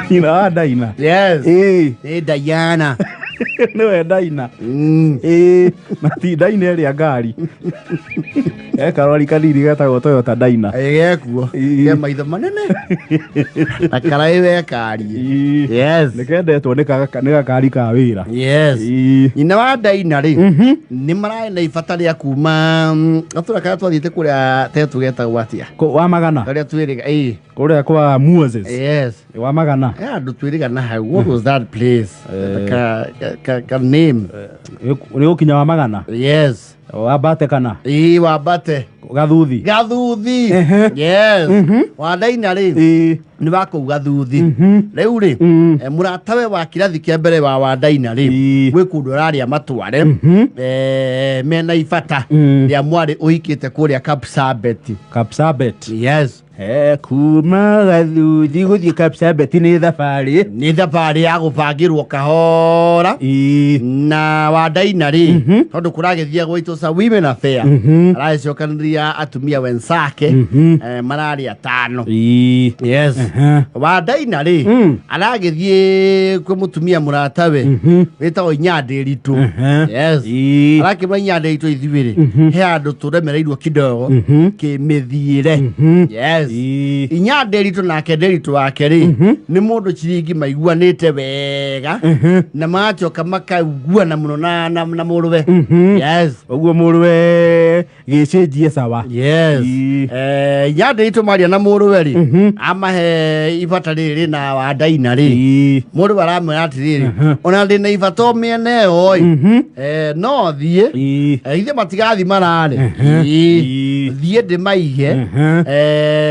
Ina Daina. Yes. Diana. No Daina. Mati Daina ya ngari. Karori kanini gatagwo Toyota Daina. Egekuo. Ke maitho manene. Akaraiwe kari. Yes. Nikendetwo nĩ gakari ka wĩra. Yes. Ina wa Daina ri. Ni marai na ibatari kuma atura ka twathiite kuria tetu getagwo atia. Wa magana. Kuria twiriga kuria kwa Moses. Yes. Wa magana. Andu twiriga na how. What was that place? Ka name. Ni ukinya wa magana. Yes. Wabate kana. Wabate. Gathuthi. Yes. Wa Daina ri. Ni bako gathuthi. Riu ri muratawe wa kirathi kia mbere wa Daina ri. Gwe kundu raria matware. Mena ifata. Ya mwari uhikite kuria Kapsabet. Yes. Kuma gathuthi guthii Kapsabet ni thabari ya gubangirwo kahora. Na wa Daina ri tondu kuragethia gwitu sa women affair aracokanĩria atumia wenzake marari atano. Yes. Wa Daina ri aragethie kwe mutumia muratawe witagwo Nyandiritu. Yes. Arakimwa Nyandiritu ithibiri he andu turemereirwo kidogo kimithiire. Yes. Nyandiritu nake Ndiritu wake ri ni mundu ciringi maiguanite wega na macoka makaiguana muno na muruwe. Yes. Oguo muruwe gicenjie sawa. Yes. Nyandiritu maria na muruwe ri amahe ibata riri na wa Daina ri muruwe aramwira atiriri ona ndi na ibato miene oi no thie ithe matigathi marare thie ndi maige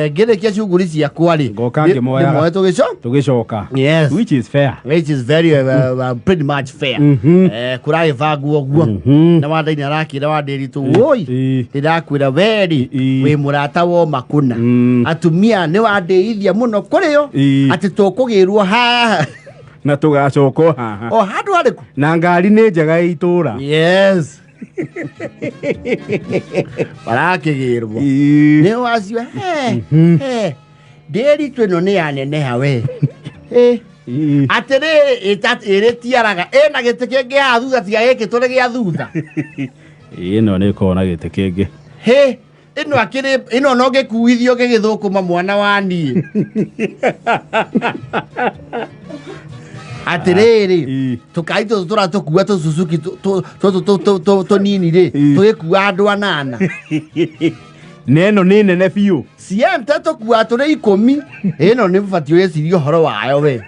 ngirikia cuguri ciakwa ri ngoka ngimoya tugicoka. Yes. Which is fair. Which is very pretty much fair. Kurai vagu oguo na wa Daina rakira wa Ndiritu oi ndakwira weri we murata wo makuna atumia ni wa ndeithia muno kurio ati tukugirwo ha na tugacoko haha handu hariku na ngari ni njega itura. Yes. Barakigirwo ni wacio Ndiritu ino ni aneneha we atiriri iritiaraga ena gite kingi ha thutha tiga giki turi gia thutha ino ni kona gite kingi ino akiri ino no gikuithio gigithukuma mwana wani atiriri tukaito turatukuwa tu Suzuki to nini ri tugikuwa andu anana neno ni nene biu sienta tukuwa turi 10 ino ni batio yecirio horo wayo we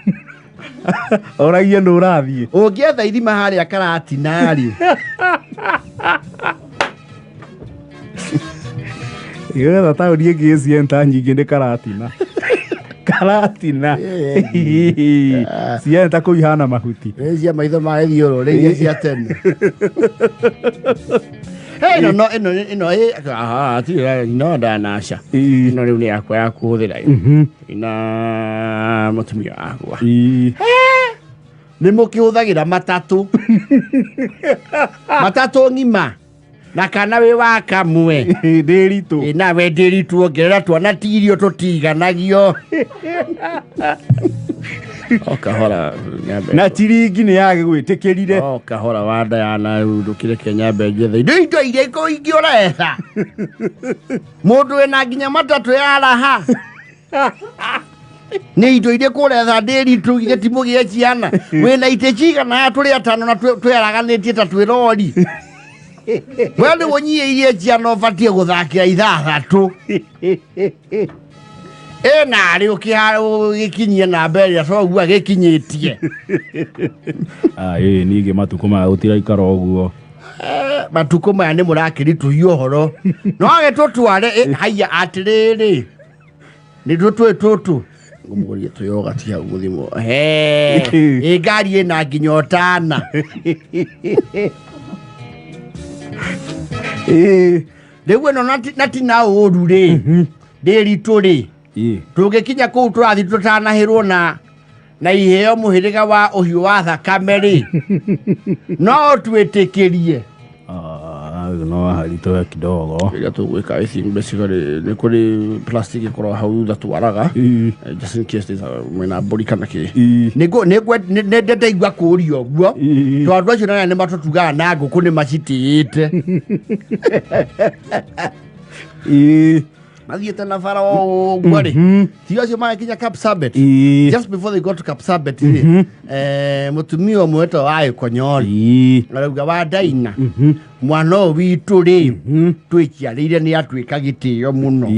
oragie no urathie ungietha irima haria Karatina ri Yega tauri ngisienta nyingi ni Karatina. Sienta kuihana mahuti. Cia maitho ma thioro ri cia tene. Hey no tira no danasha. No riu ni yakwa ya kuhuthira. Ina mutumia wakwa. Ni mukihuthagira matatu ngima na kana we wa kamwe Ndiritu na we Ndiritu ongerera twana tirio tutiganagio okahora na tiringi ni yage gwitikirire okahora wa Diana ndukire Nyambe ngethe indo ire ko ingioretha mundu ena nginya matatu ya raha ni indo ire kuretha Ndiritu igetimu gie ciana wena ite cigana turi atano na tweraganitie ta twirori wale wonyie irie ciana obatie guthakira ithathatu ena ari ukiharo gikinyie na mbere so gua gikinyitie ninge matuko ma utira ikaro oguo matuko maya ni murakiri tuhiyo horo no agitutware haya atiriri ni tutu ngumurie tuyoga tia guthimo ngari ina nginyotana Dewe no nati na oru ri Ndiritu ri tugikinya ku turathi tutanahirwo na iheo muhiriga wa uhiu wa thakame ri no twitikirie no halitoa kidogo ila tuweka I think basically ni kuri plastic koro hau da twaraga just in case there's a body kana ki nego nende igwa kuri ogwo to andwa cina ne matotuga na nguku ni macitiite Mathiete na faro gwari tiyo cio makinya Kapsabet just before they got to Kapsabet mutumio mweto wae konyori arauga wa Daina mwana witu ri twikiarire ni atwika gitio muno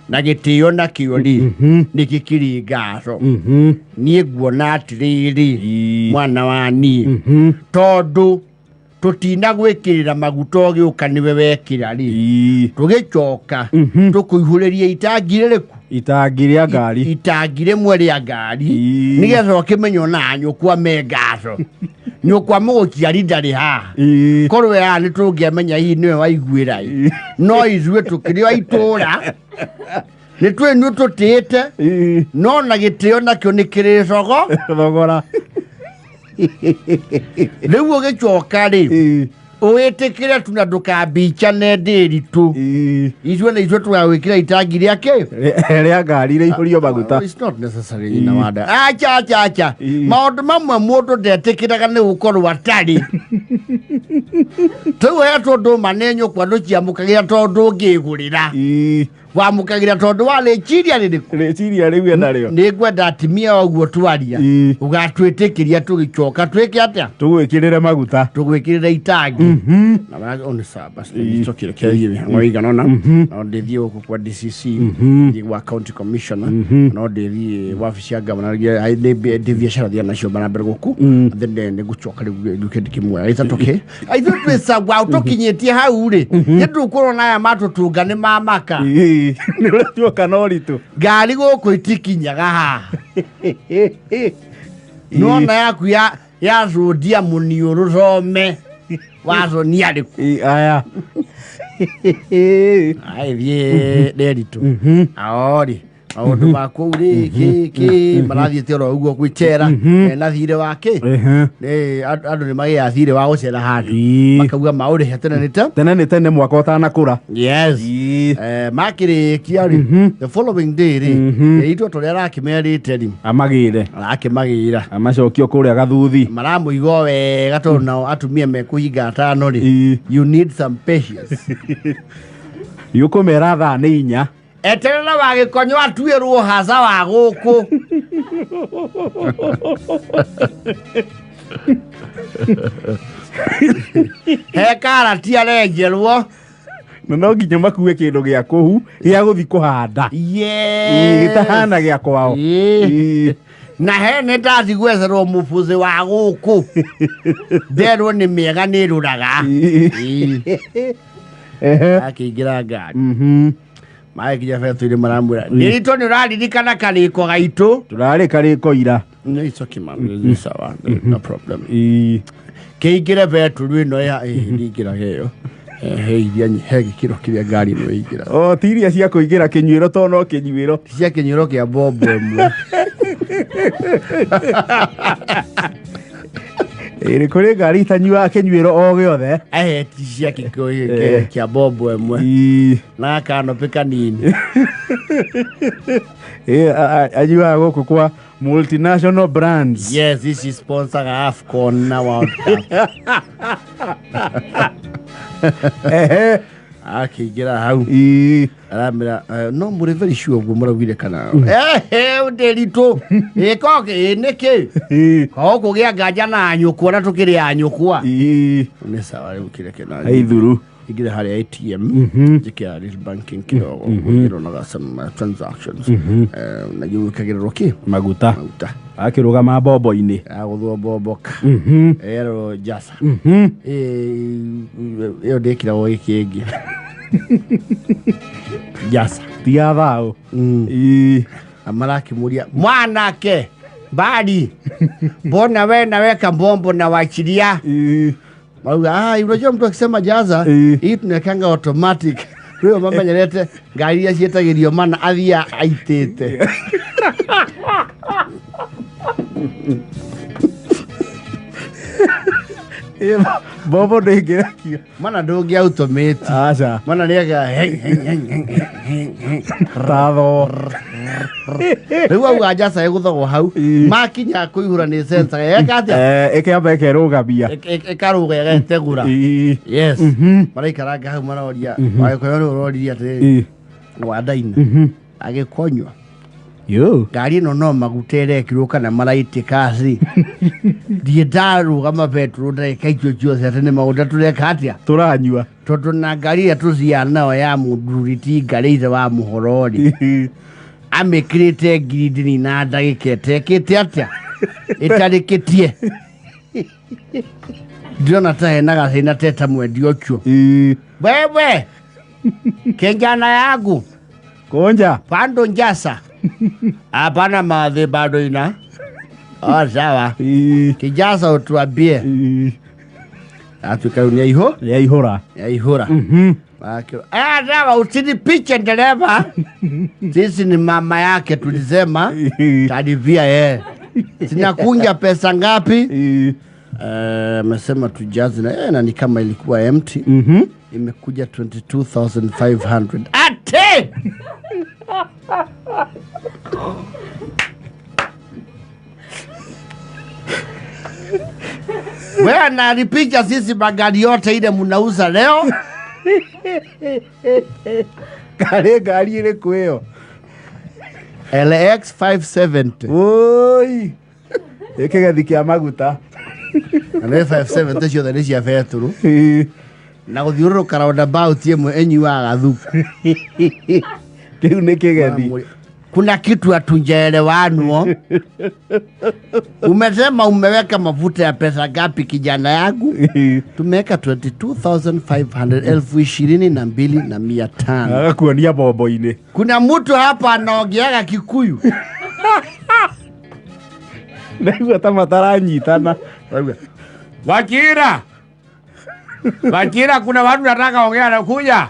na gitio na kiori ni kikiri ngaco nie guona atiriri mwana wani tondu tutina gwikirira maguta giuka niwe wekira ri tugicoka tukuihureria itangire ngari itangire mweri ya ngari nigetho kimenyo na nyukwa mengaco nyukwa mugukiari ndari ha korwe ya ni tungiamenya hi niwe waiguira no izwe tukirio itura ni twenyu tutite no na gitio nakio nikiricogo thogora Lewo gicoka ri uwitikire tuna ndukambicha ndiritu izwe na izwe twawikira itangi riake ria ngari ri ihurio maguta it's not necessary na wada acha maundu mamwe mundu ndetikiraga ni gukorwo atari tuwe tondu manenyo kwa nduciamukagira tondu ngigurira wamukagira tondu wale chiria riu nario ni gwenda atumia oguo twaria ugatwitikiria tugicoka twike atia tugwikirire maguta tugwikirire itangi na bana on sabas ni chokire kiyi ngoi ganona no ndithie guku kwa DCC wa county commissioner no ndithie wabici ya governor ai de biashara dia nacio bana mbere guku then ne gucoka riu kendikimwe aitatoke aithutwisa gwa tukinyetie hau ri ndukorwo na ya matutunga ni mamaka ni uratio kanoritu ngari guku itikinyaga ha nona yaku ya rodia muniuru rome wazo niariku aya ai vie derito aori aundu makuri ki marathiete ro uguo gwicera na thire wake andu ni magia thire wa gucera handu makauga mauri tene mwaka utanakura yes makiri kiari the following day ito torera kimerite ri amagira amacokio kuria gathuthi maramuigo wega tondu atumia mekuhinga atano ri you need some patience yukumera thaa ni 4 eterera wagikonyo atuirwo haza wa guku he karati arengerwo no nginya makue kindu gia kuhu gia guthi kuhanda gitahana gia kwao na he ne ndathi gwetherwo mubuzi wa guku nderwo ni miega ni ruraga akiingira ngari mai kija fetu ile marambura nilito ni raririkana kaliko gaitu turari kaliko ira it's okay man sawa no problem keigire fetu rwino ya ndigira heyo iria he gikiro kiria ngari no igira tiria cia kuigira kinyuiro to no kinyuiro cia kinyuiro kia bombo emwe iri kuri ngari tanyua kinyuiro o giothe cia kia bombo emwe na kano pika nini ajua guku kwa multinational brands yes this is sponsor AFCON na World Cup akigira hau aramira no muri very sure go muravire kana nderito ikoke niki ko kugia ngaja na nyukwa na tukiri anyukwa ni sawa riu kireke na aithuru igira hari ATM jikia this banking kidogo ngiro na some transactions na yu kagira roki maguta akirugama bobo-ini aguthwo boboka ero jasa yo dekira wo ikingi jasa tia thao amaraki muria mwanake badi mbona we naweka bombo na wachilia unajua mtu akisema jaza hii tunakanga automatic wewe mama nyerete ngari ya cietagirio mana athia aitete Bobo ndĩngĩrekio. Mana ndũngĩ automate. Aca. Mana nĩaga Tatho. rĩu auga Njasa ĩgũthogwo hau makinya kũihũra nĩ sensa eka atĩa ĩkĩamba ĩkerũgamia ĩkarũga ĩgetegũra yes maraikaranga hau maroria wagĩkũyũ nĩ ũroririe atĩrĩrĩ wa Daina agĩkonywa ngari ĩno no maguta ĩrekĩrwo kana maraitĩka aci ndiĩ ndarũgama petrol ndagĩka icio ciothe atĩ nĩ maguta tũreka atĩa tũranyua tondũ na ngari ĩrĩa tũciana nayo ya mũndururi ti ngari ithe wa mũhorori amĩkĩrĩte ngirindini na ndagĩka ĩtekĩte atĩa ĩtarĩkĩtie ndĩrona ta hena gathĩna teta mwendia ũcio wewe kenjana yangu konja bado Njasa hapana madhe bado ina sawa kijasa utuambie Afrika yaihura sawa usinipiche dereva sisi ni mama yake tulisema talivia sinakunja pesa ngapi amesema tujaze na ni kama ilikuwa empty imekuja 22,500 ate wewe analipicha sisi magari yote ile mnauza leo gari ile kweo LX 570 oi ekegathi kia maguta na 570 cio thani cia beturu na guthiururuka roundabout imwe enyuaga thuku kiu ni kigethi kuna kitu hatujaelewanwa umesema umeweka mafuta ya pesa ngapi kijana yangu tumeweka 22,500 22,500 akakuonia bobo-ini kuna mtu hapa anaongeaga Kikuyu nĩguo ta mataranyitana Wakira kuna watu nataka ongea na kuja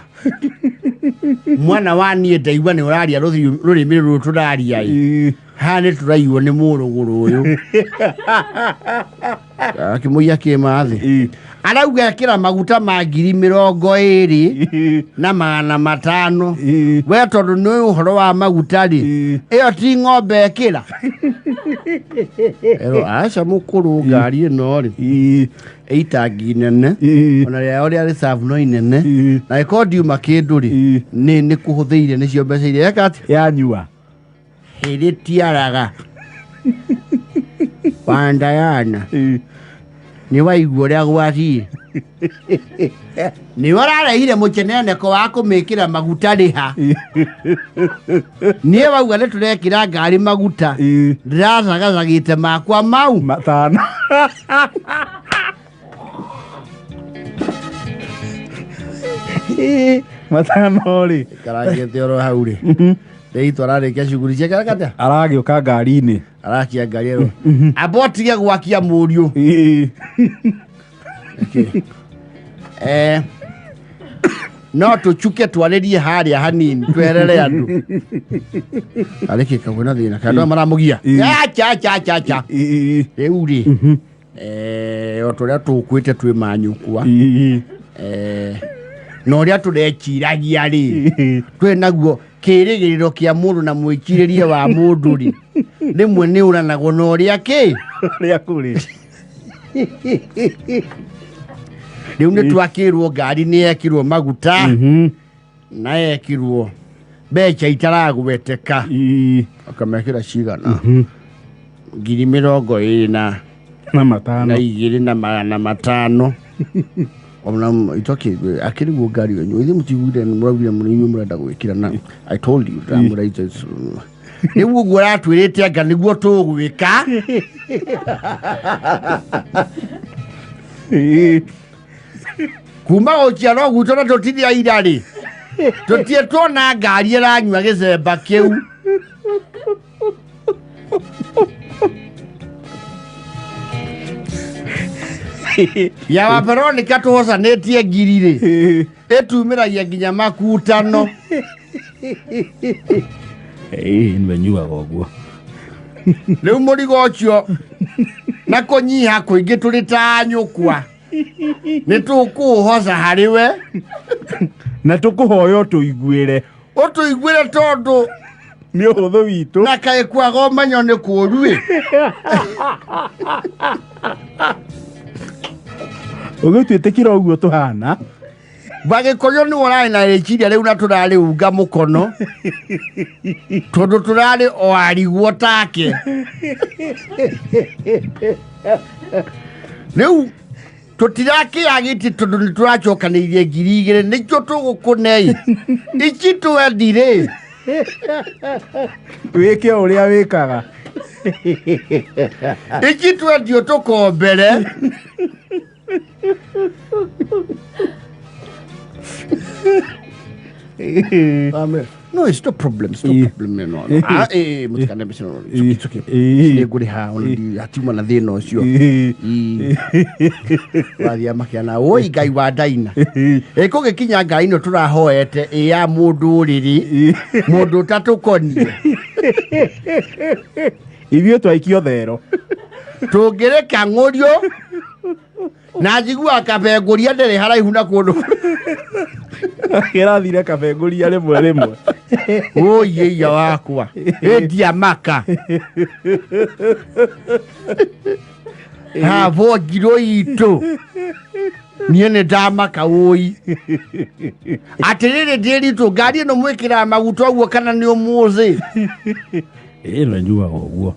mwana wani ndaigua ni uraria rurimi ruru turaria ha ni turaiywo ni muruguru uyu akimuia kimathi arauga kira maguta ma 20,000 na 500 we tondu ni uhoro wa maguta ri iyo ti ng'ombe ekira ero aca mukuru ngari ino ri eitangi nene ona rĩa rĩa reserve no inene na ikondiuma kindu ri ni kuhuthiire nicio mbeca iria yakati yanyua hĩrĩ tiaraga Wandayana ni waigua ũrĩa gwathiĩ ni wararehire mũceneneko wa kũmĩkĩra maguta rĩha niĩ wauga nĩ tũrekĩra ngari maguta ndĩracagacagĩte makwa mau matano matano rĩ karangĩte oro hau rĩ Deito ararĩkia shughuli ciake akata aragĩũka ngari-inĩ arakia ngari ĩyo abotige gwakia mũriũ no tuchuke twarĩrie harĩa hanini twerere andũ arĩkĩka kwĩna thĩna kana andũ maramugia cha rĩu rĩ o tũrĩa tũkwĩte twĩ manyũkwa no ũrĩa tũrekiragia rĩ twĩ naguo kĩrĩgĩrĩro kĩa mũndũ na mwĩkirĩrie wa mũndũ rĩ rĩmwe nĩ ũranagwo na ũrĩa ũrĩa kũrĩ rĩu nĩ twakĩrwo ngari nĩ yekirwo maguta na yekirwo mbeca itaragweteka akamekĩra cigana 20,000 na 2,500 Omna itoke akirigwo ngari wenyu ithi mutiguire muravire munini murenda gwikira na I told you ramuraite ni gugu ratwirite anga niguo tugwika kuma ochiaro gutona totithia irari totie tona ngari iranywa gicemba kiu ya waperonika tuhocanetie ngiri ri etumiragia nginya makutano nimenyuaga ũguo riu murigo ucio na kunyiha kuingi turi ta nyukwa nĩ tũkũũhoca harĩ we na tũkũhoya ũtũiguĩre tondũ nĩ ũhũthũ witũ na kaĩ kwaga ũmenyo nĩ kũũru ũgĩtuĩtĩkĩra ũguo tũhana Bagĩkũyũ nĩ ũrarĩ na rĩciria rĩu na tũrarĩ unga mũkono tondũ tũrarĩ o ariguo take rĩu tũtirakĩagĩti tondũ nĩ tũracokanĩirie 2,000 nĩkĩo tũgũkũnei ici twendire wĩke ũrĩa wĩkaga ici twendio tũkombere no, it's no problem. No. Mutikane bisho. Ni kuriha oni atumia na thina ucio. Wathia makiana oi Ngai wa Daina. Eko gikinya Ngai no turahoete ya mundu riri. Mundu tatukonie. Ithio twaikio thero. Tungireka ng'urio. Na njigua kabenguria ndere haraihu na kundu. Kĩrathire kabenguria rĩmwe Oye ya wakwa endia maka ha vogiro itu niĩ nĩ ndamaka ũi atĩrĩrĩ ndĩritũ ngari ĩno mwĩkĩra maguta ũguo kana nĩ ũmũthĩ ĩno nyuaga ũguo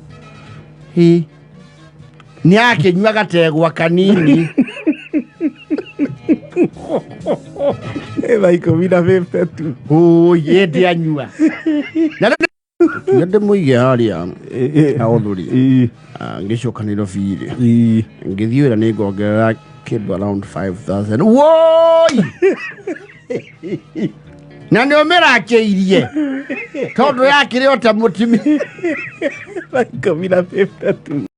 nĩ akĩnyua gategwa kanini Eva 10 tu. Ye ndĩ anyua na ndĩ mũige harĩa na ũthuri ngĩcokanĩrwo biirĩ ngĩthiĩ wĩra nĩ ngongerera kĩndũ around 5,000 woi na nĩ ũmĩrakĩirie tondũ yakĩrĩ o ta mũtimi 10 tu.